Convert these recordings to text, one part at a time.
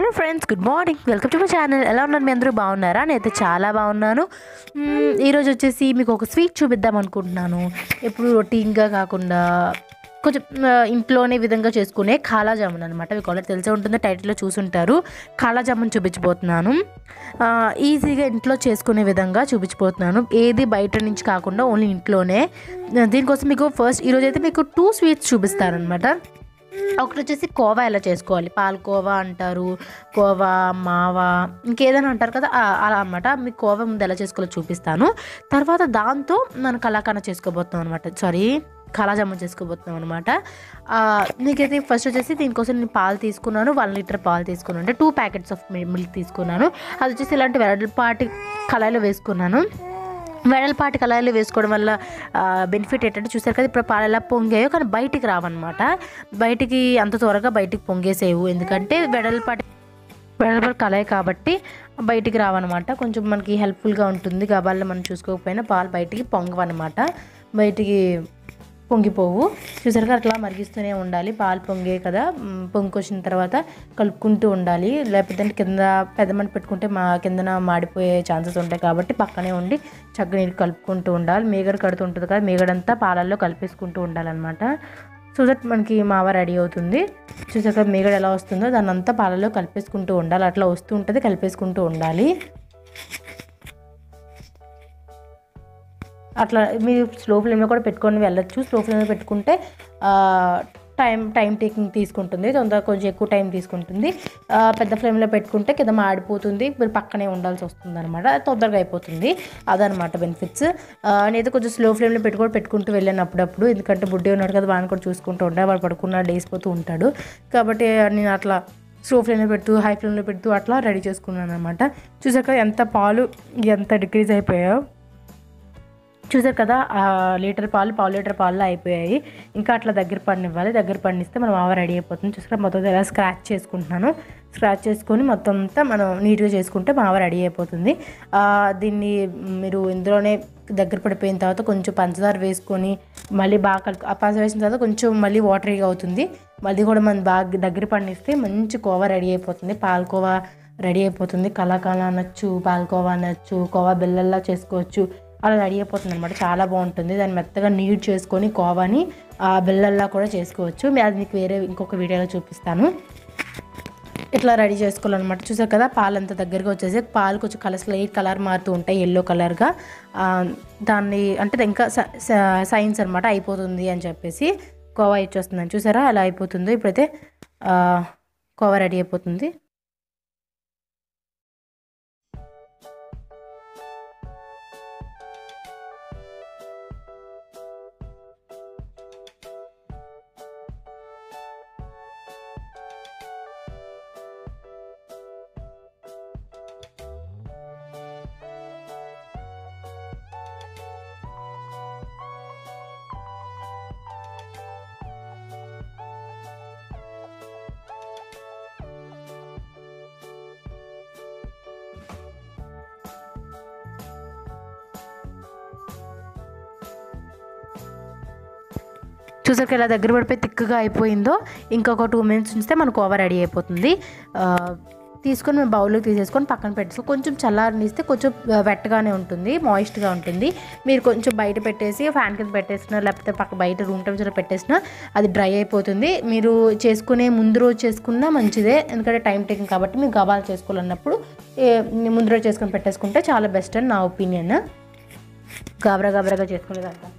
Hello friends, good morning. Welcome to my channel. ఎలా ఉన్నారు? మీ అందరూ బాగున్నారా? నేనైతే చాలా బాగున్నాను. ఈరోజు వచ్చేసి మీకు ఒక స్వీట్ చూపిద్దాం అనుకుంటున్నాను. ఎప్పుడు రొటీన్గా కాకుండా కొంచెం ఇంట్లోనే విధంగా చేసుకునే కాలా జామున్ అనమాట. మీకు ఆల్రెడీ తెలిసే ఉంటుంది, టైటిల్లో చూసుంటారు. కాలా జామున్ చూపించబోతున్నాను. ఈజీగా ఇంట్లో చేసుకునే విధంగా చూపించబోతున్నాను. ఏది బయట నుంచి కాకుండా ఓన్లీ ఇంట్లోనే. దీనికోసం మీకు ఫస్ట్ ఈరోజు అయితే మీకు 2 స్వీట్స్ చూపిస్తానమాట. ఒకటి వచ్చేసి కోవా ఎలా చేసుకోవాలి, పాలకోవా అంటారు, కోవా, మావా, ఇంకేదైనా అంటారు కదా, అలా అనమాట. మీకు కోవా ముందు ఎలా చేసుకోవాలో చూపిస్తాను. తర్వాత దాంతో మనం కలాకాండ చేసుకోబోతున్నాం అనమాట. కాలా జామున్ చేసుకోబోతున్నాం అనమాట. నీకైతే ఫస్ట్ వచ్చేసి దీనికోసం నేను పాలు తీసుకున్నాను. 1 లీటర్ పాలు తీసుకున్నాను. అంటే 2 ప్యాకెట్స్ ఆఫ్ మిల్క్ తీసుకున్నాను. అది వచ్చేసి ఇలాంటి వెడల్పాటి కళాయిలో వేసుకున్నాను. వెడల్పాటి కళాయిలు వేసుకోవడం వల్ల బెనిఫిట్ ఏంటంటే, చూసారు కదా ఇప్పుడు పాలు ఎలా పొంగాయో, కానీ బయటికి రావన్నమాట. బయటికి అంత త్వరగా బయటికి పొంగేసేవు, ఎందుకంటే వెడల్పాటి కళాయి కాబట్టి బయటికి రావన్నమాట. కొంచెం మనకి హెల్ప్ఫుల్గా ఉంటుంది. గబాల్లో మనం చూసుకోకపోయినా పాలు బయటికి పొంగవన్నమాట, బయటికి పొంగిపోవు. చూసారుగా అట్లా మరిగిస్తూనే ఉండాలి. పాలు పొంగే కదా, పొంగికొచ్చిన తర్వాత కలుపుకుంటూ ఉండాలి. లేకపోతే కింద పెద్ద మంట పెట్టుకుంటే కిందన మాడిపోయే ఛాన్సెస్ ఉంటాయి. కాబట్టి పక్కనే ఉండి చక్కగా నీళ్ళు కలుపుకుంటూ ఉండాలి. మీగడ కడుతుంటుంది కదా, మీగడంతా పాలల్లో కలిపేసుకుంటూ ఉండాలన్నమాట. సో దట్ మనకి మావ రెడీ అవుతుంది. చూసాక మీగడ ఎలా వస్తుందో దాన్ని అంతా పాలల్లో కలిపేసుకుంటూ ఉండాలి. అట్లా వస్తూ ఉంటుంది, కలిపేసుకుంటూ ఉండాలి. అట్లా మీరు స్లో ఫ్లేమ్లో కూడా పెట్టుకొని వెళ్ళొచ్చు. స్లో ఫ్లేమ్లో పెట్టుకుంటే టైం టేకింగ్ తీసుకుంటుంది, కొంచెం ఎక్కువ టైం తీసుకుంటుంది. పెద్ద ఫ్లేమ్లో పెట్టుకుంటే కింద మాడిపోతుంది, మీరు పక్కనే ఉండాల్సి వస్తుంది అనమాట. తొందరగా అయిపోతుంది. అదనమాట బెనిఫిట్స్. నేనైతే కొంచెం స్లో ఫ్లేమ్లో పెట్టుకుంటూ వెళ్ళాను అప్పుడప్పుడు, ఎందుకంటే బుడ్డే ఉన్నాడు కదా, వాడిని కూడా చూసుకుంటూ ఉంటాడు. వాడు పడుకున్నాడు, లేసిపోతూ ఉంటాడు. కాబట్టి నేను అట్లా స్లో ఫ్లేమ్లో పెడుతూ హై ఫ్లేమ్లో పెడుతూ అట్లా రెడీ చేసుకున్నాను అనమాట. చూసాక ఎంత పాలు ఎంత డిక్రీజ్ అయిపోయాయో. చూసారు కదా, పావు లీటర్ పాలు అయిపోయాయి. ఇంకా అట్లా దగ్గర పడినిస్తే మనం మావ రెడీ అయిపోతుంది. చూసారా, మొత్తం ఎలా స్క్రాచ్ చేసుకుంటున్నాను. స్క్రాచ్ చేసుకొని మొత్తం అంతా మనం నీట్గా చేసుకుంటే మావ రెడీ అయిపోతుంది. దీన్ని మీరు ఇందులోనే దగ్గర పడిపోయిన తర్వాత కొంచెం పంచదార వేసుకొని మళ్ళీ బాగా పంచదార వేసిన తర్వాత కొంచెం మళ్ళీ వాటరీగా అవుతుంది. మళ్ళీ కూడా మనం బాగా దగ్గర పడినిస్తే మంచి కోవా రెడీ అయిపోతుంది. పాలకోవా రెడీ అయిపోతుంది. కలాకాండ అనొచ్చు, పాలకోవా అనొచ్చు, కోవా బెల్లల్లా చేసుకోవచ్చు. అలా రెడీ అయిపోతుంది అనమాట. చాలా బాగుంటుంది. దాన్ని మెత్తగా నీట్ చేసుకొని కోవాని బెల్లల్లా కూడా చేసుకోవచ్చు. అది మీకు ఇంకొక వీడియోలో చూపిస్తాను. ఇట్లా రెడీ చేసుకోవాలన్నమాట. చూసారు కదా, పాలు అంత దగ్గరగా వచ్చేసి పాలు కొంచెం లైట్ కలర్ మారుతూ ఉంటాయి, ఎల్లో కలర్గా. దాన్ని అంటే ఇంకా సైన్స్ అనమాట, అయిపోతుంది అని చెప్పేసి కోవా ఇచ్చేస్తుందని. చూసారా అలా అయిపోతుంది. ఇప్పుడైతే కోవా రెడీ అయిపోతుంది. చూసాక ఇలా దగ్గర పడిపోయి తిక్కుగా అయిపోయిందో, ఇంకొక 2 మినిట్స్ ఉంచితే మనకు కోవా రెడీ అయిపోతుంది. తీసుకొని మేము బౌల్లోకి తీసేసుకొని పక్కన పెట్టేసి కొంచెం చల్లారనిస్తే కొంచెం వెట్గానే ఉంటుంది, మాయిస్ట్గా ఉంటుంది. మీరు కొంచెం బయట పెట్టేసి ఫ్యాన్ కింద పెట్టేసినా, లేకపోతే బయట రూమ్ టెంపరేచర్లో పెట్టేసినా అది డ్రై అయిపోతుంది. మీరు చేసుకునే ముందు రోజు చేసుకున్నా మంచిదే, ఎందుకంటే టైం టేకింగ్ కాబట్టి. మీరు గబాలు చేసుకోవాలన్నప్పుడు ముందు రోజు చేసుకొని పెట్టేసుకుంటే చాలా బెస్ట్ అని నా ఒపీనియన్. గాబరాగా చేసుకునేదంటే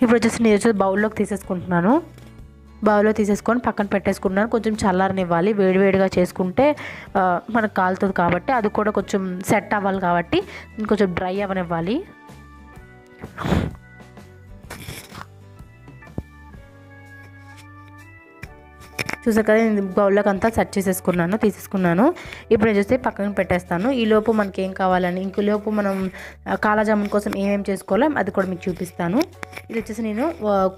ఇప్పుడు వచ్చేసి నేను బౌల్లోకి తీసేసుకుంటున్నాను. బౌల్లో తీసేసుకొని పక్కన పెట్టేసుకుంటున్నాను. కొంచెం చల్లారనివ్వాలి. వేడివేడిగా చేసుకుంటే మనకు కాలుతుంది కాబట్టి, అది కూడా కొంచెం సెట్ అవ్వాలి కాబట్టి కొంచెం డ్రై అవ్వనివ్వాలి. చూసారు కదా, నేను బౌల్లోకి అంతా సెట్ తీసేసుకున్నాను. ఇప్పుడు నేను చూస్తే పక్కన పెట్టేస్తాను. ఈలోపు మనకి ఏం కావాలని, ఇంకోలోపు మనం కాలా జామున్ కోసం ఏమేమి చేసుకోవాలో అది కూడా మీకు చూపిస్తాను. ఇది వచ్చేసి నేను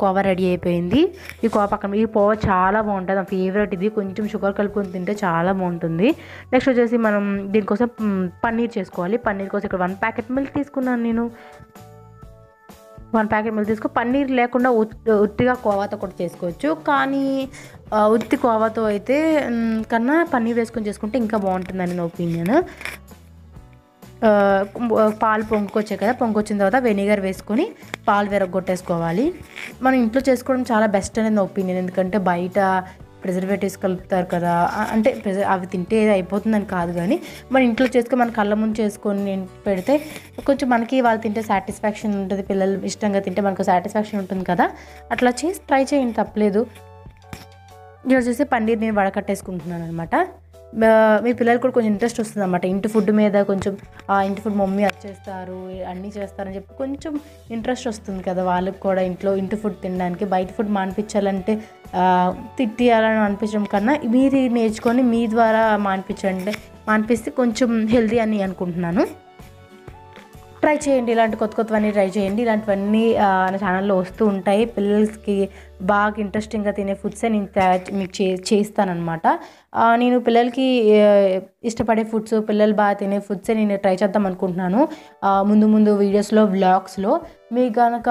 కోవా రెడీ అయిపోయింది. ఈ కోవా చాలా బాగుంటుంది, నా ఫేవరెట్ ఇది. కొంచెం షుగర్ కలుపుకొని తింటే చాలా బాగుంటుంది. నెక్స్ట్ వచ్చేసి మనం దీనికోసం పన్నీర్ చేసుకోవాలి. పన్నీర్ కోసం ఇక్కడ 1 ప్యాకెట్ మిల్క్ తీసుకున్నాను నేను. 1 ప్యాకెట్ మిల్క్ తీసుకో. పన్నీర్ లేకుండా ఉట్టిగా కోవాతో కూడా చేసుకోవచ్చు, కానీ ఉత్తి కోవాతో అయితే కన్నా పన్నీర్ వేసుకొని చేసుకుంటే ఇంకా బాగుంటుందని నా ఒపీనియన్. పాలు పొంగుకొచ్చాయి కదా, పొంగొచ్చిన తర్వాత వెనిగర్ వేసుకొని పాలు విరగొట్టేసుకోవాలి. మనం ఇంట్లో చేసుకోవడం చాలా బెస్ట్ అనేది నా ఒపీనియన్. ఎందుకంటే బయట ప్రిజర్వేటివ్స్ కలుపుతారు కదా, అంటే అవి తింటే అయిపోతుందని కాదు, కానీ మన ఇంట్లో చేసుకొని మన కళ్ళ ముందు చేసుకొని పెడితే కొంచెం మనకి వాళ్ళు తింటే సాటిస్ఫాక్షన్ ఉంటుంది, పిల్లలు ఇష్టంగా తింటే మనకు సాటిస్ఫాక్షన్ ఉంటుంది కదా. అట్లా చేసి ట్రై చేయండి, తప్పలేదు. ఇది వచ్చేసి పన్నీర్ నేను వడకట్టేసుకుంటున్నాను అనమాట. మీ పిల్లలు కూడా కొంచెం ఇంట్రెస్ట్ వస్తుంది అనమాట ఇంటి ఫుడ్ మీద. కొంచెం ఇంటి ఫుడ్ మమ్మీ అది చేస్తారు, అన్నీ చేస్తారని చెప్పి కొంచెం ఇంట్రెస్ట్ వస్తుంది కదా వాళ్ళకి కూడా ఇంటి ఫుడ్ తినడానికి. బయట ఫుడ్ మానిపించాలంటే తిట్టియాలని అనిపించడం కన్నా మీరు నేర్చుకొని మీ ద్వారా మానిపిస్తే కొంచెం హెల్దీ అని అనుకుంటున్నాను. ట్రై చేయండి, ఇలాంటి కొత్తవన్నీ ట్రై చేయండి. ఇలాంటివన్నీ నా ఛానల్లో వస్తూ ఉంటాయి. పిల్లలకి బాగా ఇంట్రెస్టింగ్గా తినే ఫుడ్సే నేను మీకు చేస్తానన్నమాట. నేను పిల్లలకి ఇష్టపడే ఫుడ్స్, పిల్లలు బాగా తినే ఫుడ్సే నేను ట్రై చేద్దాం అనుకుంటున్నాను ముందు వీడియోస్లో, వ్లాగ్స్లో. మీకు కనుక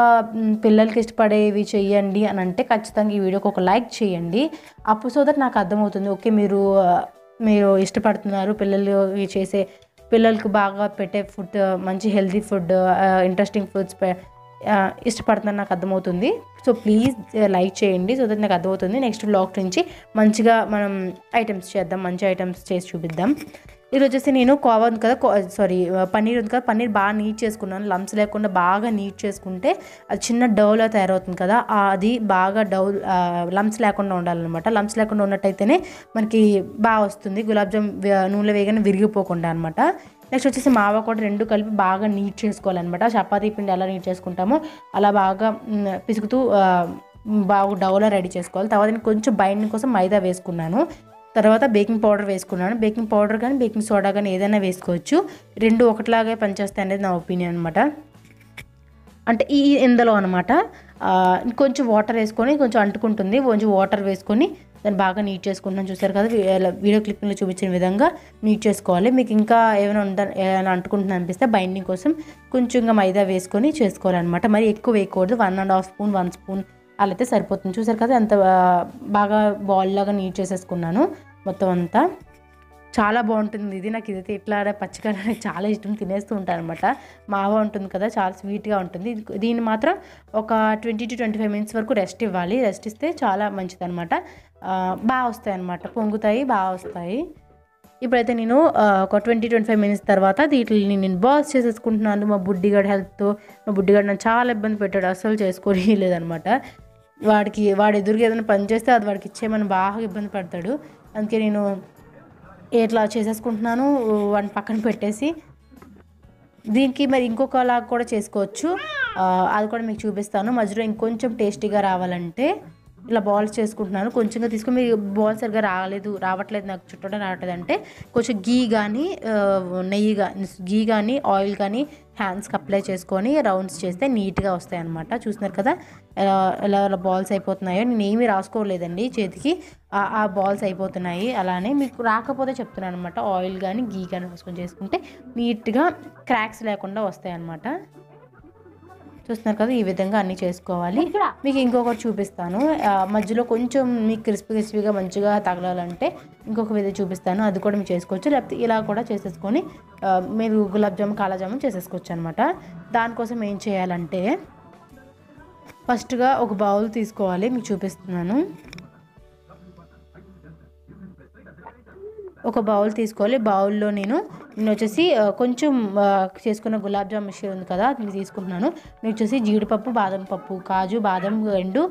పిల్లలకి ఇష్టపడేవి చెయ్యండి అని అంటే ఖచ్చితంగా ఈ వీడియోకి ఒక లైక్ చేయండి. అప్పుడు సో దట్ నాకు అర్థమవుతుంది, ఓకే మీరు ఇష్టపడుతున్నారు, పిల్లలకు బాగా పెట్టే ఫుడ్, మంచి హెల్తీ ఫుడ్, ఇంట్రెస్టింగ్ ఫుడ్స్ ఇష్టపడుతుందని నాకు అర్థమవుతుంది. సో ప్లీజ్ లైక్ చేయండి, సో దట్ నాకు అర్థమవుతుంది. నెక్స్ట్ వ్లాగ్ నుంచి మంచిగా మనం ఐటమ్స్ చేద్దాం, మంచి ఐటమ్స్ చేసి చూపిద్దాం. ఈరోజు వచ్చేసి నేను కోవా ఉంది కదా, పన్నీర్ ఉంది కదా, పన్నీర్ బాగా నీట్ చేసుకున్నాను. లంప్స్ లేకుండా బాగా నీట్ చేసుకుంటే అది చిన్న డౌలా తయారవుతుంది కదా, అది బాగా లంప్స్ లేకుండా ఉండాలన్నమాట. లంప్స్ లేకుండా ఉన్నట్టయితేనే మనకి బాగా వస్తుంది గులాబ్ జామ్, నూనెలో వేయగానే విరిగిపోకుండా అనమాట. నెక్స్ట్ వచ్చేసి మావా కూడా రెండు కలిపి బాగా నీట్ చేసుకోవాలన్నమాట. చపాతీ పిండి ఎలా నీట్ చేసుకుంటామో అలా బాగా పిసుకుతూ బాగా డౌలా రెడీ చేసుకోవాలి. తర్వాత నేను కొంచెం బైండింగ్ కోసం మైదా వేసుకున్నాను. తర్వాత బేకింగ్ పౌడర్ వేసుకున్నాను. బేకింగ్ పౌడర్ కానీ బేకింగ్ సోడా కానీ ఏదైనా వేసుకోవచ్చు, రెండు ఒకటిలాగే పనిచేస్తాయి అనేది నా ఒపీనియన్ అనమాట. అంటే ఇందులో అనమాట కొంచెం వాటర్ వేసుకొని, కొంచెం అంటుకుంటుంది, కొంచెం వాటర్ వేసుకొని దాన్ని బాగా నీట్ చేసుకుంటున్నాను. చూసారు కదా, వీడియో క్లిప్పింగ్లో చూపించిన విధంగా నీట్ చేసుకోవాలి. మీకు ఇంకా ఏమైనా అంటుకుంటున్నా అనిపిస్తే బైండింగ్ కోసం కొంచెం ఇంకా మైదా వేసుకొని చేసుకోవాలన్నమాట. మరి ఎక్కువ వేయకూడదు, 1.5 స్పూన్ 1 స్పూన్ అలా అయితే సరిపోతుంది. చూసారు కదా, అంత బాగా బాల్ లాగా నీట్ చేసేసుకున్నాను మొత్తం అంతా. చాలా బాగుంటుంది ఇది. నాకు ఇదైతే ఇట్లా పచ్చిగా నాకు చాలా ఇష్టం, తినేస్తూ ఉంటాను అనమాట. మావా ఉంటుంది కదా, చాలా స్వీట్గా ఉంటుంది. దీన్ని మాత్రం ఒక 20 to 25 మినిట్స్ వరకు రెస్ట్ ఇవ్వాలి. రెస్ట్ ఇస్తే చాలా మంచిది అనమాట. బాగా వస్తాయి అనమాట, పొంగుతాయి, బాగా వస్తాయి. ఇప్పుడైతే నేను ఒక 20-25 మినిట్స్ తర్వాత వీటిని నేను బాల్స్ చేసేసుకుంటున్నాను. మా బుడ్డిగాడు హెల్త్తో, మా బుడ్డిగాడు నన్ను చాలా ఇబ్బంది పెట్టాడు, అస్సలు చేసుకోని లేదనమాట. వాడు ఎదురుగా ఏదైనా పని చేస్తే అది వాడికి ఇచ్చేయమని బాగా ఇబ్బంది పడతాడు. అందుకే నేను ఇట్లా చేసేసుకుంటున్నాను, వాడిని పక్కన పెట్టేసి. దీనికి మరి ఇంకొకలాగా కూడా చేసుకోవచ్చు, అది కూడా మీకు చూపిస్తాను. మధ్యలో ఇంకొంచెం టేస్టీగా రావాలంటే ఇలా బాల్స్ చేసుకుంటున్నాను. కొంచెంగా తీసుకొని, మీకు బాల్స్ సరిగ్గా రావట్లేదు, నాకు చుట్టడం రావట్లేదు అంటే కొంచెం గీ కానీ ఆయిల్ కానీ హ్యాండ్స్కి అప్లై చేసుకొని రౌండ్స్ చేస్తే నీట్గా వస్తాయి అన్నమాట. చూస్తున్నారు కదా ఎలా బాల్స్ అయిపోతున్నాయో. నేను ఏమీ రాసుకోలేదండి చేతికి, ఆ బాల్స్ అయిపోతున్నాయి. అలానే మీకు రాకపోతే చెప్తున్నాను అనమాట. ఆయిల్ కానీ గీ కానీ రాసుకొని చేసుకుంటే నీట్గా క్రాక్స్ లేకుండా వస్తాయి అన్నమాట. చూస్తున్నారు కదా, ఈ విధంగా అన్నీ చేసుకోవాలి. మీకు ఇంకొకటి చూపిస్తాను, మధ్యలో కొంచెం మీకు క్రిస్పీగా మంచిగా తగలాలంటే ఇంకొక విధంగా చూపిస్తాను, అది కూడా మీరు చేసుకోవచ్చు. లేకపోతే ఇలా కూడా చేసేసుకొని మీరు గులాబ్ జామున్, కాలా జామున్ చేసేసుకోవచ్చు అనమాట. దానికోసం ఏం చేయాలంటే ఫస్ట్గా ఒక బౌల్ తీసుకోవాలి, మీకు చూపిస్తున్నాను. ఒక బౌల్ తీసుకోవాలి. బౌల్లో నేను వచ్చేసి కొంచెం చేసుకున్న గులాబ్ జామ్ మిక్చర్ ఉంది కదా, అది తీసుకుంటున్నాను. నేను వచ్చేసి జీడిపప్పు, బాదం పప్పు, కాజు, బాదం రెండు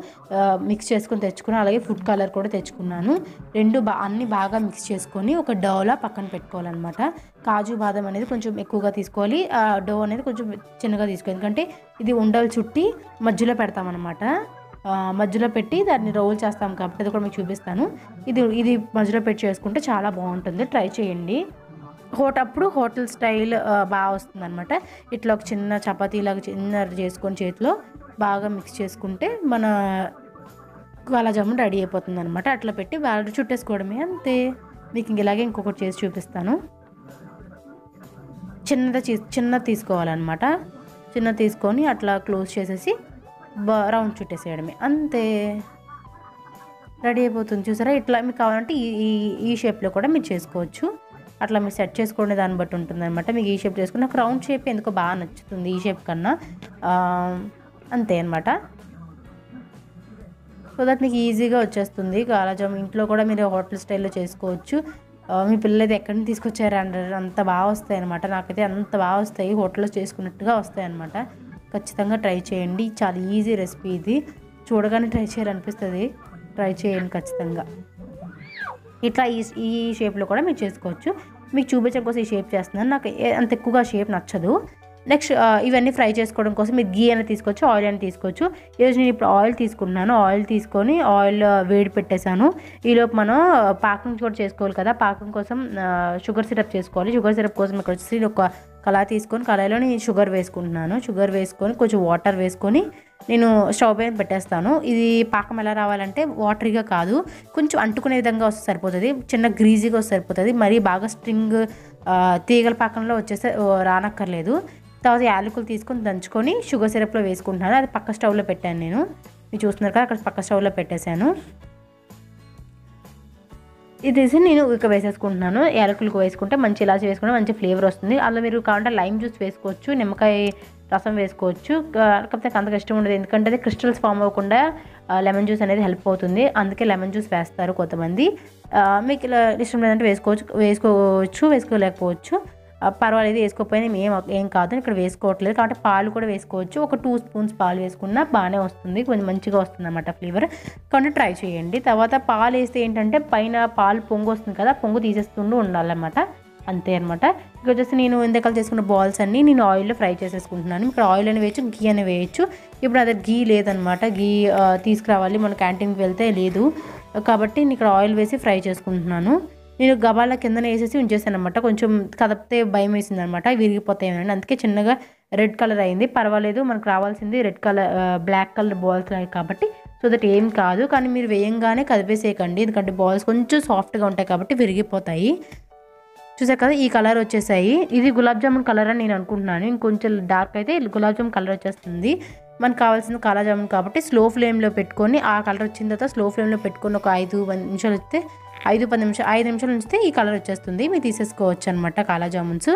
మిక్స్ చేసుకొని తెచ్చుకున్నాను. అలాగే ఫుడ్ కలర్ కూడా తెచ్చుకున్నాను. అన్నీ బాగా మిక్స్ చేసుకొని ఒక డౌలా పక్కన పెట్టుకోవాలన్నమాట. కాజు, బాదం అనేది కొంచెం ఎక్కువగా తీసుకోవాలి, డో అనేది కొంచెం చిన్నగా తీసుకోవాలి. ఎందుకంటే ఇది ఉండలు చుట్టి మధ్యలో పెడతామన్నమాట. మధ్యలో పెట్టి దాన్ని రోల్ చేస్తాం కాబట్టి అది కూడా మీకు చూపిస్తాను. ఇది మధ్యలో పెట్టి చేసుకుంటే చాలా బాగుంటుంది, ట్రై చేయండి. అప్పుడు హోటల్ స్టైల్ బాగా వస్తుంది అనమాట. ఇట్లా ఒక చిన్న చపాతీలాగా చిన్న చేసుకొని చేతిలో బాగా మిక్స్ చేసుకుంటే మన కాలా జామున్ రెడీ అయిపోతుంది అనమాట. అట్లా పెట్టి బాగా చుట్టేసుకోవడమే, అంతే. మీకు ఇలాగే ఇంకొకటి చేసి చూపిస్తాను. చిన్నది తీసుకోవాలన్నమాట. చిన్న తీసుకొని అట్లా క్లోజ్ చేసేసి రౌండ్ చుట్టేసేయడమే, అంతే రెడీ అయిపోతుంది. చూసారా? ఇట్లా మీకు కావాలంటే ఈ షేప్లో కూడా మీరు చేసుకోవచ్చు. అట్లా మీరు సెట్ చేసుకునే దాన్ని బట్టి ఉంటుంది అనమాట. మీకు ఈ షేప్ చేసుకుని నాకు రౌండ్ షేప్ ఎందుకో బాగా నచ్చుతుంది ఈ షేప్ కన్నా. అంతే అనమాట. సో దట్ మీకు ఈజీగా వచ్చేస్తుంది. కాలాజామ్ ఇంట్లో కూడా మీరు హోటల్ స్టైల్లో చేసుకోవచ్చు. మీ పిల్లలు అయితే ఎక్కడి నుంచి తీసుకొచ్చారు అంటారు, అంత బాగా వస్తాయి అనమాట. నాకైతే అంత బాగా వస్తాయి, హోటల్లో చేసుకున్నట్టుగా వస్తాయి అనమాట. ఖచ్చితంగా ట్రై చేయండి. చాలా ఈజీ రెసిపీ ఇది. చూడగానే ట్రై చేయాలనిపిస్తుంది. ట్రై చేయండి ఖచ్చితంగా. ఇట్లా ఈ షేప్లో కూడా మీరు చేసుకోవచ్చు. మీకు చూపించడం కోసం ఈ షేప్ చేస్తున్నాను. నాకు అంత ఎక్కువగా షేప్ నచ్చదు. నెక్స్ట్ ఇవన్నీ ఫ్రై చేసుకోవడం కోసం మీరు గీ అని తీసుకోవచ్చు, ఆయిల్ అని తీసుకోవచ్చు. ఈరోజు నేను ఇప్పుడు ఆయిల్ తీసుకుంటున్నాను. ఆయిల్ తీసుకొని ఆయిల్ వేడి పెట్టేశాను. ఈలోపు మనం పాకం కూడా చేసుకోవాలి కదా. పాకం కోసం షుగర్ సిరప్ చేసుకోవాలి. షుగర్ సిరప్ కోసం ఇక్కడ వచ్చేసి ఒక కళాయి తీసుకొని కళాయిలో నేను షుగర్ వేసుకుంటున్నాను. షుగర్ వేసుకొని కొంచెం వాటర్ వేసుకొని నేను స్టవ్ పైన పెట్టేస్తాను. ఇది పాకం ఎలా రావాలంటే వాటరీగా కాదు, కొంచెం అంటుకునే విధంగా వస్తే సరిపోతుంది. చిన్న గ్రీజీగా వస్తే సరిపోతుంది. మరీ బాగా స్ట్రింగ్ తీగల పాకంలో వచ్చేస్తే రానక్కర్లేదు. తర్వాత యాలకులు తీసుకొని దంచుకొని షుగర్ సిరప్లో వేసుకుంటున్నాను. అది పక్క స్టవ్లో పెట్టాను నేను. మీరు చూస్తున్నారు కదా, అక్కడ పక్క స్టవ్లో పెట్టేశాను. ఇది తీసి నేను ఇక వేసేసుకుంటున్నాను. యాలకులకు వేసుకుంటే మంచి ఇలాచి వేసుకుంటే మంచి ఫ్లేవర్ వస్తుంది. అందులో మీరు కావాలంటే లైమ్ జ్యూస్ వేసుకోవచ్చు, నిమ్మకాయ రసం వేసుకోవచ్చు. కాకపోతే అంతగా ఇష్టం ఉండదు, ఎందుకంటే అది క్రిస్టల్స్ ఫామ్ అవ్వకుండా లెమన్ జ్యూస్ అనేది హెల్ప్ అవుతుంది. అందుకే లెమన్ జ్యూస్ వేస్తారు కొంతమంది. మీకు ఇలా ఇష్టం లేదంటే వేసుకోలేకపోవచ్చు, పర్వాలేదు. వేసుకోకపోయినా ఏం కాదు, ఇక్కడ వేసుకోవట్లేదు కాబట్టి పాలు కూడా వేసుకోవచ్చు. ఒక 2 స్పూన్స్ పాలు వేసుకున్నా బాగానే వస్తుంది, కొంచెం మంచిగా వస్తుంది అన్నమాట ఫ్లేవర్. కాబట్టి ట్రై చేయండి. తర్వాత పాలు వేస్తే ఏంటంటే పైన పాలు పొంగు వస్తుంది కదా, పొంగు తీసేస్తుంటూ ఉండాలన్నమాట. అంతే అనమాట. ఇక్కడ వచ్చేసి నేను ఇందాక చేసుకున్న బాల్స్ అన్నీ నేను ఆయిల్లో ఫ్రై చేసేసుకుంటున్నాను. ఇక్కడ ఆయిల్ అని వేయచ్చు, గీ అని వేయచ్చు. ఇప్పుడు అదే గీ లేదనమాట, గీ తీసుకురావాలి, మన క్యాంటీన్కి వెళ్తే లేదు కాబట్టి నేను ఇక్కడ ఆయిల్ వేసి ఫ్రై చేసుకుంటున్నాను. నేను గబాల కిందనే వేసేసి ఉంచేసాను అనమాట. కొంచెం కదిపితే భయం వేసింది అనమాట, విరిగిపోతాయేమో, అందుకే చిన్నగా రెడ్ కలర్ అయింది. పర్వాలేదు, మనకు రావాల్సింది బ్లాక్ కలర్ బాల్స్ కాబట్టి, సో దట్ ఏం కాదు. కానీ మీరు వేయంగానే కదిపేసేయకండి, ఎందుకంటే బాల్స్ కొంచెం సాఫ్ట్గా ఉంటాయి కాబట్టి విరిగిపోతాయి. చూసారు కదా, ఈ కలర్ వచ్చేసాయి. ఇది గులాబ్ జామున్ కలర్ అని నేను అనుకుంటున్నాను. ఇంకొంచెం డార్క్ అయితే గులాబ్ జామున్ కలర్ వచ్చేస్తుంది. మనకు కావాల్సింది కాలా జామున్ కాబట్టి స్లో ఫ్లేమ్లో పెట్టుకొని, ఆ కలర్ వచ్చిన తర్వాత స్లో ఫ్లేమ్లో పెట్టుకొని ఒక 5-10 నిమిషాలు వస్తే 5 నిమిషాలు ఉంచితే ఈ కలర్ వచ్చేస్తుంది. మీరు తీసేసుకోవచ్చు అనమాట కాలా జామున్స్.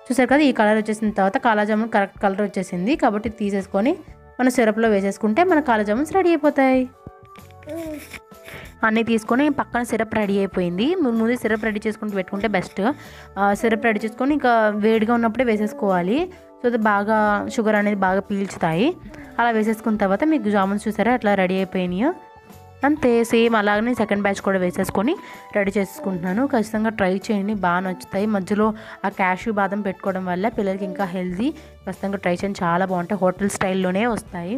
చూసారు కదా, ఈ కలర్ వచ్చేసిన తర్వాత కాలా జామున్ కరెక్ట్ కలర్ వచ్చేసింది కాబట్టి తీసేసుకొని మన సిరప్లో వేసేసుకుంటే మన కాలా జామున్స్ రెడీ అయిపోతాయి. అన్నీ తీసుకొని పక్కన సిరప్ రెడీ అయిపోయింది. ముందు సిరప్ రెడీ చేసుకుంటూ పెట్టుకుంటే బెస్ట్. సిరప్ రెడీ చేసుకొని ఇంకా వేడిగా ఉన్నప్పుడే వేసేసుకోవాలి, సో అది బాగా షుగర్ అనేది బాగా పీల్చుతాయి. అలా వేసేసుకున్న తర్వాత మీకు జామున్స్ చూసారా అట్లా రెడీ అయిపోయినాయి. అంతే, సేమ్ అలాగనే సెకండ్ బ్యాచ్ కూడా వేసేసుకొని రెడీ చేసుకుంటున్నాను. ఖచ్చితంగా ట్రై చేయండి, బాగా నచ్చుతాయి. మధ్యలో ఆ క్యాష్యూ బాదం పెట్టుకోవడం వల్ల పిల్లలకి ఇంకా హెల్తీ. ఖచ్చితంగా ట్రై చేయండి, చాలా బాగుంటాయి. హోటల్ స్టైల్లోనే వస్తాయి.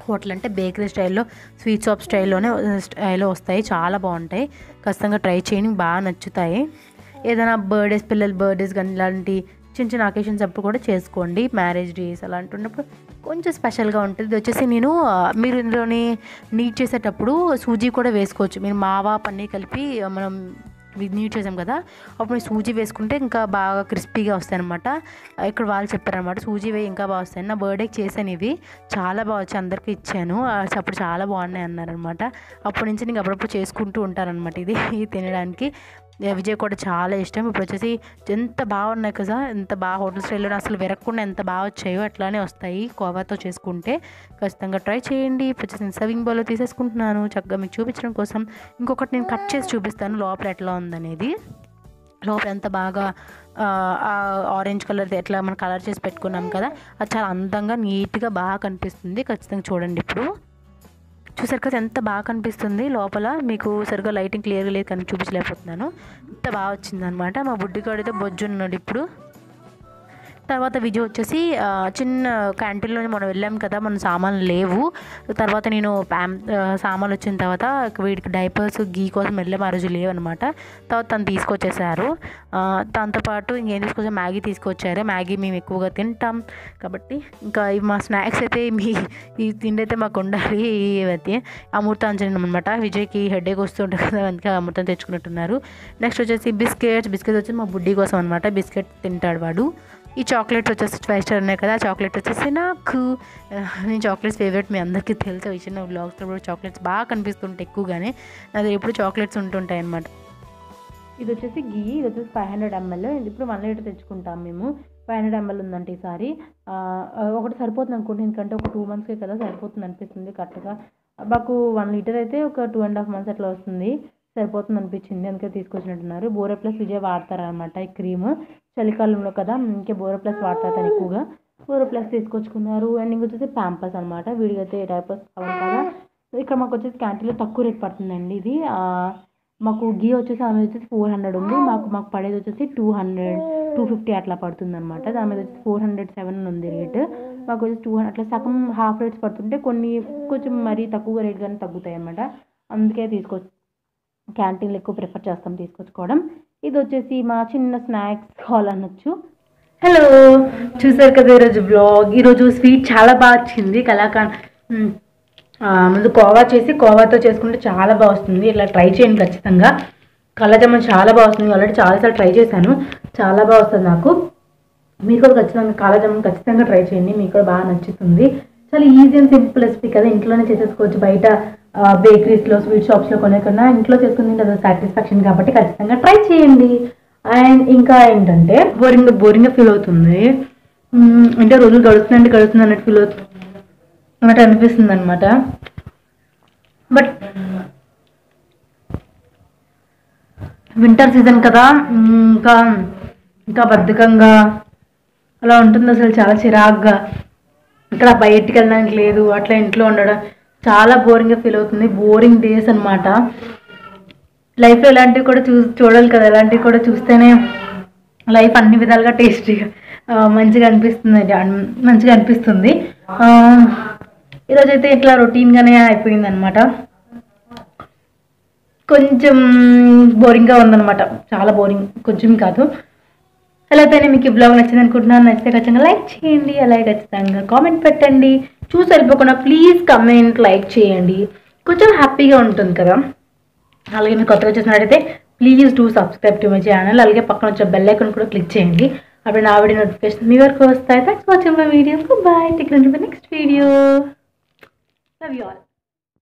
హోటల్ అంటే బేకరీ స్టైల్లో, స్వీట్ షాప్ స్టైల్లో వస్తాయి, చాలా బాగుంటాయి. ఖచ్చితంగా ట్రై చేయండి, బాగా నచ్చుతాయి. ఏదైనా పిల్లల బర్త్డేస్ కానీ ఇలాంటి చిన్న చిన్న అకేషన్స్ అప్పుడు కూడా చేసుకోండి. మ్యారేజ్ డేస్ అలాంటి ఉన్నప్పుడు కొంచెం స్పెషల్గా ఉంటుంది. ఇది వచ్చేసి మీరు ఇందులోని నీట్ చేసేటప్పుడు సూజీ కూడా వేసుకోవచ్చు. మీరు మావా పన్నీర్ కలిపి మనం నీట్ చేసాం కదా, అప్పుడు సూజీ వేసుకుంటే ఇంకా బాగా క్రిస్పీగా వస్తాయి అనమాట. ఇక్కడ వాళ్ళు చెప్పారనమాట సూజీ వేయి ఇంకా బాగా వస్తాయి. నా బర్త్డేకి చేశాను, ఇవి చాలా బాగా వచ్చి అందరికీ ఇచ్చాను. అప్పుడు చాలా బాగున్నాయి అన్నారనమాట. అప్పటి నుంచి నేను అప్పుడప్పుడు చేసుకుంటూ ఉంటానన్నమాట ఇది తినడానికి. విజయ్ కూడా చాలా ఇష్టం. ఇప్పుడు వచ్చేసి ఎంత బాగున్నాయి కదా, ఎంత బాగా హోటల్ స్టైల్లో అసలు విరగకుండా ఎంత బాగా వచ్చాయో అట్లానే వస్తాయి కోవాతో చేసుకుంటే. ఖచ్చితంగా ట్రై చేయండి. ఇప్పుడు వచ్చేసి నేను సర్వింగ్ బౌల్లో తీసేసుకుంటున్నాను చక్కగా మీకు చూపించడం కోసం. ఇంకొకటి నేను కట్ చేసి చూపిస్తాను లోపల ఎట్లా ఉందనేది. లోపల ఎంత బాగా ఆరెంజ్ కలర్ ఎట్లా మనం కలర్ చేసి పెట్టుకున్నాం కదా, అది చాలా అందంగా నీట్గా బాగా కనిపిస్తుంది. ఖచ్చితంగా చూడండి. ఇప్పుడు చూసారు కదా ఎంత బాగా కనిపిస్తుంది లోపల. మీకు సరిగ్గా లైటింగ్ క్లియర్గా లేదు కానీ చూపించలేకపోతున్నాను, ఎంత బాగా వచ్చిందనమాట. మా బుడ్డిగాడితో బొజ్జున్నాడు ఇప్పుడు. తర్వాత విజయ్ వచ్చేసి చిన్న క్యాంటీన్లో మనం వెళ్ళాం కదా, మన సామాన్లు లేవు. తర్వాత నేను సామాన్లు వచ్చిన తర్వాత వీడికి డైపర్స్ గీ కోసం వెళ్ళాం, ఆ రోజు లేవు అనమాట. తర్వాత తను తీసుకొచ్చేసారు. దాంతోపాటు ఇంకేం తీసుకొచ్చారు, మ్యాగీ తీసుకొచ్చారు. మ్యాగీ మేము ఎక్కువగా తింటాం కాబట్టి ఇంకా మా స్నాక్స్ అయితే ఈ తిండి అయితే మాకు ఉండాలి. ఇవైతే అమృతాంజనం అనమాట. విజయ్కి హెడేక్ వస్తుంటుంది కదా, అందుకే అమృతం తెచ్చుకున్నట్టున్నారు. నెక్స్ట్ వచ్చేసి బిస్కెట్స్ వచ్చి మా బుడ్డి కోసం అనమాట. బిస్కెట్ తింటాడు వాడు. ఈ చాక్లెట్స్ వచ్చేసి 5 స్టార్ ఉన్నాయి కదా, ఆ చాక్లెట్ వచ్చేసి నాకు నేను చాక్లెట్స్ ఫేవరెట్, మీ అందరికీ తెలుసు. ఈ చిన్న వ్లాగ్స్లో కూడా చాక్లెట్స్ బాగా కనిపిస్తుంటాయి ఎక్కువగానే, నా దగ్గర ఎప్పుడు చాక్లెట్స్ ఉంటుంటాయి అన్నమాట. ఇది వచ్చేసి గీ, ఇది వచ్చేసి 500 ml. ఇప్పుడు 1 లీటర్ తెచ్చుకుంటాం మేము. 500 ml ఉందంటే ఈసారి ఒకటి సరిపోతుంది అనుకుంటే, ఎందుకంటే ఒక 2 monthsకే కదా, సరిపోతుంది అనిపిస్తుంది కరెక్ట్గా. మాకు 1 లీటర్ అయితే ఒక 2.5 months అట్లా వస్తుంది, సరిపోతుంది అనిపించింది, అందుకే తీసుకొచ్చినట్టున్నారు. బోరోప్లస్ విజయ్ వాడతారనమాట ఈ క్రీమ్, చలికాలంలో కదా ఇంకే బోరోప్లస్ వాడతారు ఎక్కువగా. బోరోప్లస్ తీసుకొచ్చుకున్నారు. అండ్ ఇంకొచ్చేసి ప్యాంపర్స్ అనమాట, వీడికైతే డైపర్స్ కావాలి కదా. ఇక్కడ మాకు వచ్చేసి క్యాంటీన్లో తక్కువ రేట్ పడుతుందండి ఇది. మాకు గీ వచ్చేసి ఆమె వచ్చేసి 400 ఉంది, మాకు పడేది వచ్చేసి 250 అట్లా పడుతుంది అనమాట. దాని మీద వచ్చేసి 407 ఉంది రేట్. మాకు వచ్చేసి 200 అట్లా సగం హాఫ్ రేట్స్ పడుతుంటే, కొన్ని కొంచెం మరీ తక్కువ రేట్ కానీ తగ్గుతాయి అన్నమాట. అందుకే క్యాంటీన్లో ఎక్కువ ప్రిఫర్ చేస్తాం తీసుకొచ్చుకోవడం. ఇది వచ్చేసి మా చిన్న స్నాక్స్ హాల్ అనొచ్చు. హలో, చూసారు కదా ఈరోజు బ్లాగ్. ఈరోజు స్వీట్ చాలా బాగా వచ్చింది, కలాకండ్. ముందు కోవాతో చేసుకుంటే చాలా బాగా వస్తుంది, ఇట్లా ట్రై చేయండి ఖచ్చితంగా. కళ్ళజామున్ చాలా బాగా వస్తుంది, ఆల్రెడీ చాలాసార్లు ట్రై చేశాను, చాలా బాగా వస్తుంది నాకు. మీరు కూడా ఖచ్చితంగా కళ్ళజామున్ ఖచ్చితంగా ట్రై చేయండి, మీకు కూడా బాగా నచ్చుతుంది. చాలా ఈజీ అండ్ సింపుల్ రెసిపీ కదా, ఇంట్లోనే చేసేసుకోవచ్చు. బయట బేకరీస్లో స్వీట్ షాప్స్లో కొనేకన్నా ఇంట్లో చేసుకుంది అది సాటిస్ఫాక్షన్ కాబట్టి ఖచ్చితంగా ట్రై చేయండి. అండ్ ఇంకా ఏంటంటే బోరింగ్గా ఫీల్ అవుతుంది, అంటే రోజులు గడుస్తుంది అన్నట్టు ఫీల్ అవుతుంది అన్నట్టు అనిపిస్తుంది అనమాట. బట్ వింటర్ సీజన్ కదా, ఇంకా బద్ధకంగా అలా ఉంటుంది, అసలు చాలా చిరాగ్గా. ఇక్కడ బయటికి వెళ్ళడానికి లేదు, అట్లా ఇంట్లో ఉండడం చాలా బోరింగ్గా ఫీల్ అవుతుంది. బోరింగ్ డేస్ అనమాట. లైఫ్లో ఇలాంటివి కూడా చూడాలి కదా, ఇలాంటివి కూడా చూస్తేనే లైఫ్ అన్ని విధాలుగా టేస్టీగా మంచిగా అనిపిస్తుంది. ఈరోజైతే ఇట్లా రొటీన్గానే అయిపోయింది అనమాట, కొంచెం బోరింగ్గా ఉందన్నమాట, చాలా బోరింగ్, కొంచెం కాదు. ఎలా అయితే మీకు ఈ బ్లాగ్ నచ్చింది అనుకుంటున్నాను. నచ్చితే ఖచ్చితంగా లైక్ చేయండి, అలాగే ఖచ్చితంగా కామెంట్ పెట్టండి. చూసి వెళ్ళిపోకుండా ప్లీజ్ కమెంట్, లైక్ చేయండి, కొంచెం హ్యాపీగా ఉంటుంది కదా. అలాగే మీరు కొత్తగా చూసినట్టయితే please do subscribe to my channel. అలాగే పక్కన వచ్చే బెల్ ఐకాన్ కూడా క్లిక్ చేయండి, అప్పుడు నా వీడియో నోటిఫికేషన్ మీ వరకు వస్తాయి. Thanks for watching my video. Bye, take care, next video. Love you all.